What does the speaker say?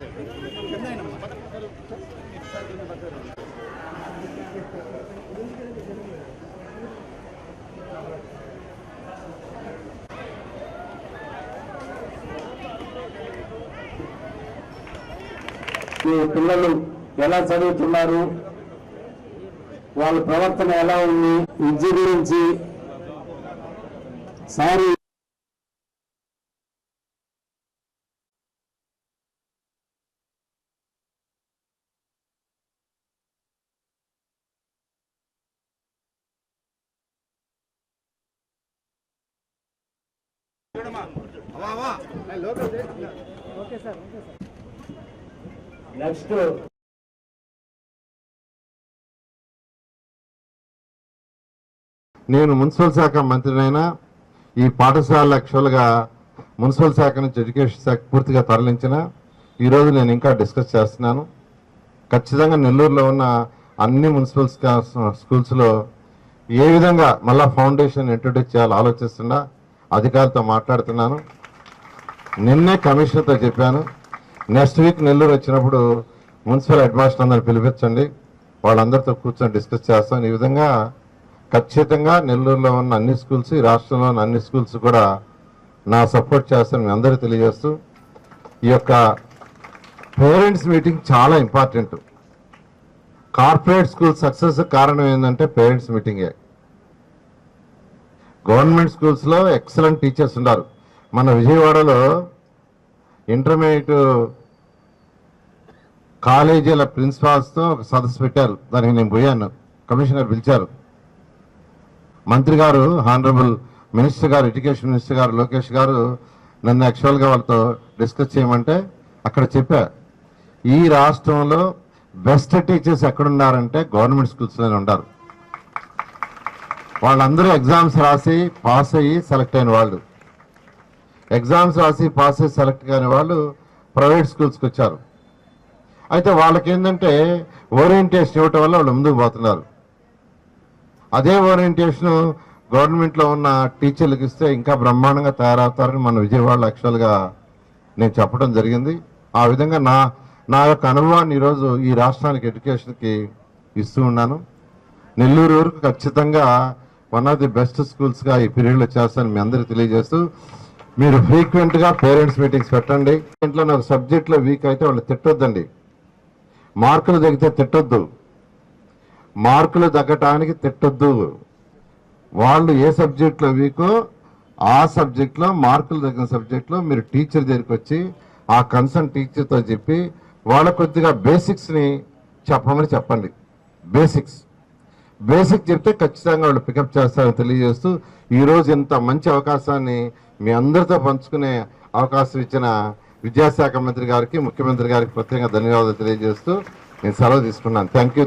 మీ పిల్లలు ఎలా చదువుతున్నారు, వాళ్ళ ప్రవర్తన ఎలా ఉంది, విద్య గురించి సారి నెక్స్ట్ నేను మున్సిపల్ శాఖ మంత్రినైనా ఈ పాఠశాల యాక్చువల్గా మున్సిపల్ శాఖ నుంచి ఎడ్యుకేషన్ శాఖ పూర్తిగా తరలించిన ఈరోజు నేను ఇంకా డిస్కస్ చేస్తున్నాను. ఖచ్చితంగా నెల్లూరులో ఉన్న అన్ని మున్సిపల్ స్కూల్స్లో ఏ విధంగా మళ్ళా ఫౌండేషన్ ఇంట్రొడ్యూస్ చేయాలో ఆలోచిస్తున్నా అధికారులతో మాట్లాడుతున్నాను. నిన్నే కమిషనర్తో చెప్పాను, నెక్స్ట్ వీక్ నెల్లూరు వచ్చినప్పుడు మున్సిపల్ హెడ్ మాస్టర్ అందరిని పిలిపించండి, వాళ్ళందరితో కూర్చొని డిస్కస్ చేస్తాం. ఈ విధంగా ఖచ్చితంగా నెల్లూరులో ఉన్న అన్ని స్కూల్స్, ఈ రాష్ట్రంలో ఉన్న అన్ని స్కూల్స్ కూడా నా సపోర్ట్ చేస్తాను మీ అందరికీ తెలియజేస్తూ, ఈ యొక్క పేరెంట్స్ మీటింగ్ చాలా ఇంపార్టెంట్. కార్పొరేట్ స్కూల్ సక్సెస్ కారణం ఏంటంటే పేరెంట్స్ మీటింగే. గవర్నమెంట్ స్కూల్స్లో ఎక్సలెంట్ టీచర్స్ ఉన్నారు. మన విజయవాడలో ఇంటర్మీడియట్ కాలేజీల ప్రిన్సిపాల్స్తో ఒక సదస్సు పెట్టారు. దానికి నేను పోయాను, కమిషనర్ పిలిచారు. మంత్రి గారు, హానరబుల్ మినిస్టర్ గారు, ఎడ్యుకేషన్ మినిస్టర్ గారు లోకేష్ గారు నన్ను యాక్చువల్గా వాళ్ళతో డిస్కస్ చేయమంటే అక్కడ చెప్పా, ఈ రాష్ట్రంలో బెస్ట్ టీచర్స్ ఎక్కడున్నారంటే గవర్నమెంట్ స్కూల్స్లోనే ఉన్నారు. వాళ్ళందరూ ఎగ్జామ్స్ రాసి పాస్ అయ్యి సెలెక్ట్ అయిన వాళ్ళు, ఎగ్జామ్స్ రాసి పాస్ అయ్యి సెలెక్ట్ కాని వాళ్ళు ప్రైవేట్ స్కూల్స్కి వచ్చారు. అయితే వాళ్ళకి ఏంటంటే ఓరియంటేషన్ ఇవ్వటం వల్ల వాళ్ళు ముందుకు పోతున్నారు. అదే ఓరియంటేషన్ గవర్నమెంట్లో ఉన్న టీచర్లకు ఇస్తే ఇంకా బ్రహ్మాండంగా తయారవుతారని మన విజయవాడలో యాక్చువల్గా నేను చెప్పడం జరిగింది. ఆ విధంగా నా యొక్క అనుభవాన్ని ఈరోజు ఈ రాష్ట్రానికి ఎడ్యుకేషన్కి ఇస్తూ ఉన్నాను. నెల్లూరు వరకు ఖచ్చితంగా వన్ ఆఫ్ ది బెస్ట్ స్కూల్స్గా ఈ పీరియడ్లో చేస్తానని మీ అందరికీ తెలియజేస్తూ, మీరు ఫ్రీక్వెంట్గా పేరెంట్స్ మీటింగ్స్ పెట్టండి. ఇంట్లో ఒక సబ్జెక్ట్లో వీక్ అయితే వాళ్ళు తిట్టొద్దండి, మార్కులు తగ్గితే తిట్టొద్దు, మార్కులు తగ్గటానికి తిట్టొద్దు. వాళ్ళు ఏ సబ్జెక్ట్లో వీకో ఆ సబ్జెక్ట్లో, మార్కులు తగ్గిన సబ్జెక్ట్లో మీరు టీచర్ దగ్గరికి వచ్చి ఆ కన్సర్న్ టీచర్తో చెప్పి వాళ్ళ కొద్దిగా బేసిక్స్ని చెప్పమని చెప్పండి. బేసిక్ చెప్తే ఖచ్చితంగా వాళ్ళు పికప్ చేస్తారని తెలియజేస్తూ, ఈరోజు ఇంత మంచి అవకాశాన్ని మీ అందరితో పంచుకునే అవకాశం ఇచ్చిన విద్యాశాఖ మంత్రి గారికి, ముఖ్యమంత్రి గారికి ప్రత్యేకంగా ధన్యవాదాలు తెలియజేస్తూ నేను సెలవు తీసుకున్నాను. Thank you.